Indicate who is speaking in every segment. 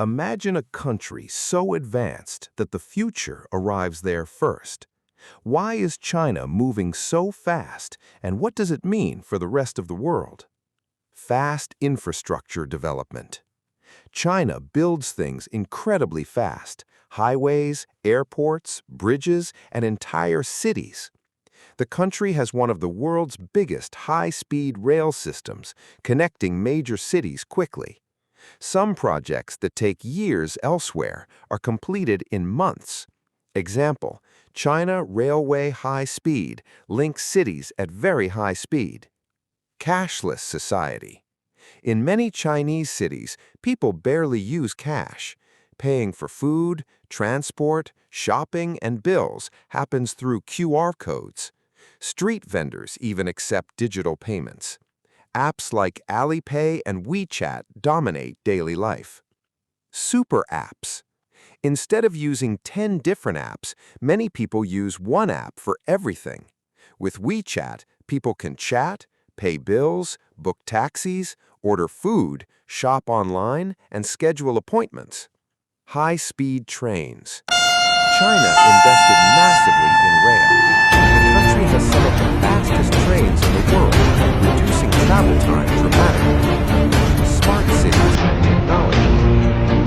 Speaker 1: Imagine a country so advanced that the future arrives there first. Why is China moving so fast, and what does it mean for the rest of the world? Fast infrastructure development. China builds things incredibly fast: highways, airports, bridges, and entire cities. The country has one of the world's biggest high-speed rail systems, connecting major cities quickly. Some projects that take years elsewhere are completed in months. Example: China Railway High Speed links cities at very high speed. Cashless society. In many Chinese cities, people barely use cash. Paying for food, transport, shopping, and bills happens through QR codes. Street vendors even accept digital payments. Apps like Alipay and WeChat dominate daily life. Super apps. Instead of using 10 different apps, many people use one app for everything. With WeChat, people can chat, pay bills, book taxis, order food, shop online, and schedule appointments. High-speed trains. China invested massively in rail. The country has some of the fastest trains in the world, reducing travel time dramatically. Smart cities and technology.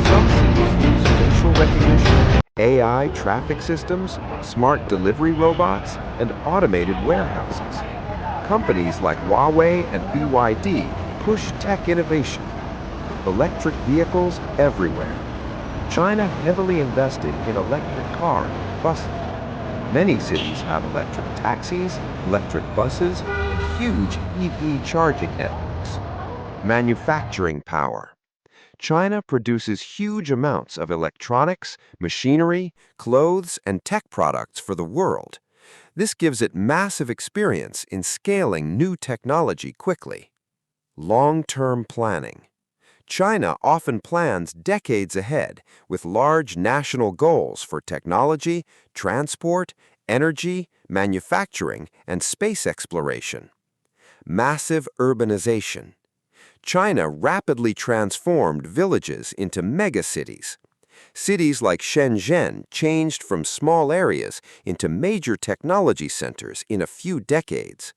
Speaker 1: Some cities use facial recognition, AI traffic systems, smart delivery robots, and automated warehouses. Companies like Huawei and BYD push tech innovation. Electric vehicles everywhere. China heavily invested in electric cars and buses. Many cities have electric taxis, electric buses, and huge EV charging networks. Manufacturing power. China produces huge amounts of electronics, machinery, clothes, and tech products for the world. This gives it massive experience in scaling new technology quickly. Long-term planning. China often plans decades ahead with large national goals for technology, transport, energy, manufacturing, and space exploration. Massive urbanization. China rapidly transformed villages into megacities. Cities like Shenzhen changed from small areas into major technology centers in a few decades.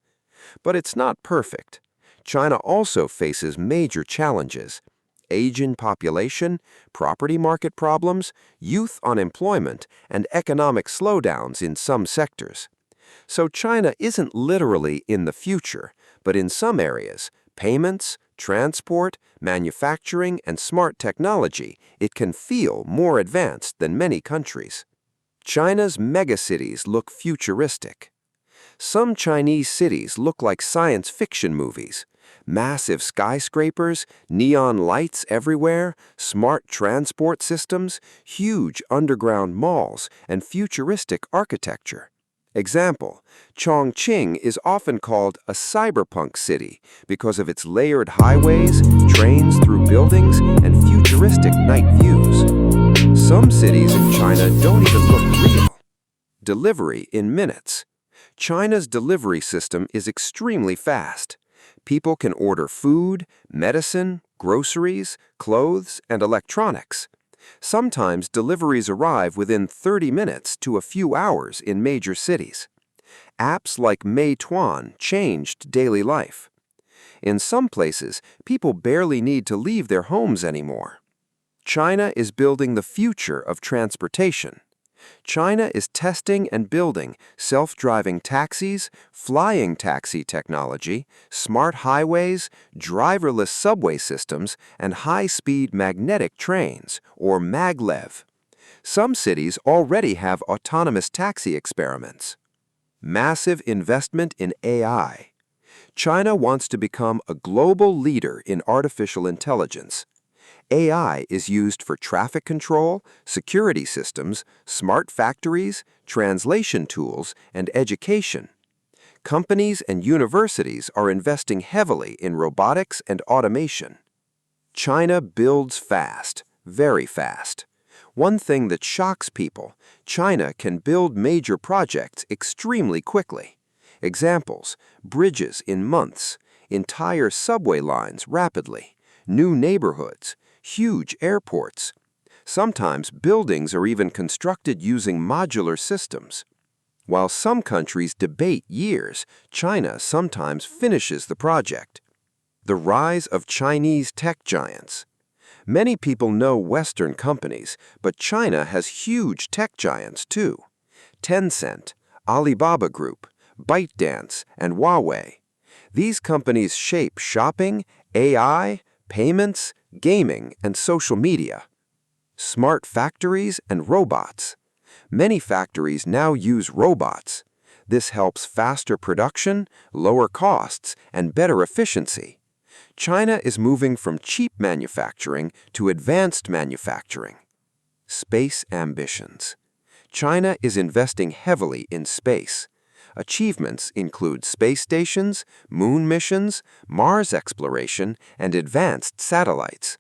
Speaker 1: But it's not perfect. China also faces major challenges: aging population, property market problems, youth unemployment, and economic slowdowns in some sectors. So China isn't literally in the future, but in some areas, payments, transport, manufacturing, and smart technology, it can feel more advanced than many countries. China's megacities look futuristic. Some Chinese cities look like science fiction movies. Massive skyscrapers, neon lights everywhere, smart transport systems, huge underground malls, and futuristic architecture. Example: Chongqing is often called a cyberpunk city because of its layered highways, trains through buildings, and futuristic night views. Some cities in China don't even look real. Delivery in minutes. China's delivery system is extremely fast. People can order food, medicine, groceries, clothes, and electronics. Sometimes deliveries arrive within 30 minutes to a few hours in major cities. Apps like Meituan changed daily life. In some places, people barely need to leave their homes anymore. China is building the future of transportation. China is testing and building self-driving taxis, flying taxi technology, smart highways, driverless subway systems, and high-speed magnetic trains, or maglev. Some cities already have autonomous taxi experiments. Massive investment in AI. China wants to become a global leader in artificial intelligence. AI is used for traffic control, security systems, smart factories, translation tools, and education. Companies and universities are investing heavily in robotics and automation. China builds fast, very fast. One thing that shocks people: China can build major projects extremely quickly. Examples: bridges in months, entire subway lines rapidly, new neighborhoods, huge airports,
Speaker 2: Sometimes buildings are even constructed using modular systems. While some countries debate years, China sometimes finishes the project. The rise of Chinese tech giants. Many people know Western companies, but China has huge tech giants too. Tencent, Alibaba Group, ByteDance, and Huawei. These companies shape shopping, AI, payments, gaming, and social media. Smart factories and robots. Many factories now use robots. This helps faster production, lower costs, and better efficiency. China is moving from cheap manufacturing to advanced manufacturing. Space ambitions. China is investing heavily in space. Achievements include space stations, moon missions, Mars exploration, and advanced satellites.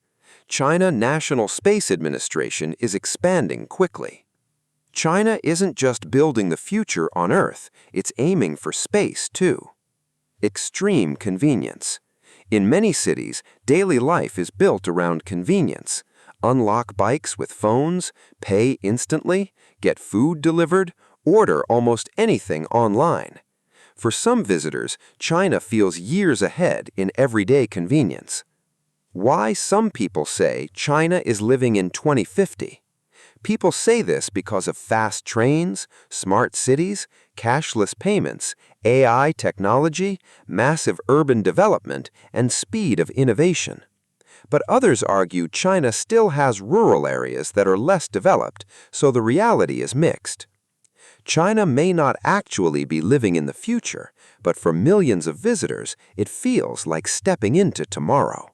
Speaker 2: China National Space Administration is expanding quickly. China isn't just building the future on Earth, it's aiming for space too. Extreme convenience. In many cities, daily life is built around convenience. Unlock bikes with phones, pay instantly, get food delivered, order almost anything online. For some visitors, China feels years ahead in everyday convenience. Why some people say China is living in 2050. People say this because of fast trains, smart cities, cashless payments, AI technology, massive urban development, and speed of innovation. But others argue China still has rural areas that are less developed, so the reality is mixed. China may not actually be living in the future, but for millions of visitors, it feels like stepping into tomorrow.